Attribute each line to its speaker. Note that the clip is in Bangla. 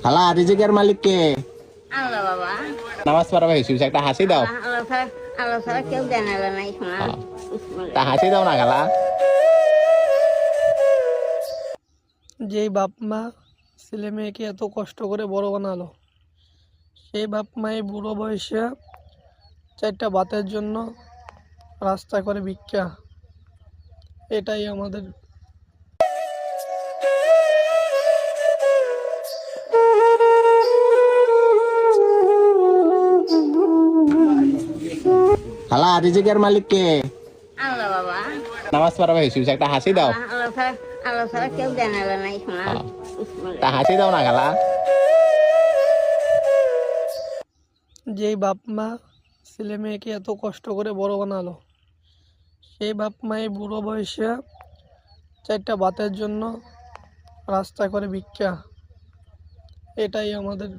Speaker 1: খালা রিজিকের মালিক কে?
Speaker 2: আল্লাহ বাবা।
Speaker 1: নামাজ পড়া হয়েছে, একটা হাসি দাও।
Speaker 2: আল্লাহ ছাড়া কেউ জানালা নাই শোনা।
Speaker 1: তা হাসি দাও না খালা।
Speaker 3: যেই বাপ মা ছেলে মেয়েকে এত কষ্ট করে বড় বানালো, সেই বাপ মাই বুড়ো বয়সে চারটা ভাতের জন্য রাস্তা করে ভিক্ষা। এটাই আমাদের
Speaker 1: খালা রিজিকের মালিক কে?
Speaker 2: আল্লাহ বাবা।
Speaker 1: নামাজ পড়া হয়েছে, একটা হাসি দাও।
Speaker 2: আল্লাহ ছাড়া কেউ জানালা নাই শোনা।
Speaker 1: তা হাসি দাও না খালা।
Speaker 3: যেই বাপ মা ছেলে মেয়েকে এত কষ্ট করে বড় বানালো, সেই বাপ মাই বুড়ো বয়সে চারটা ভাতের জন্য রাস্তা করে ভিক্ষা। এটাই আমাদের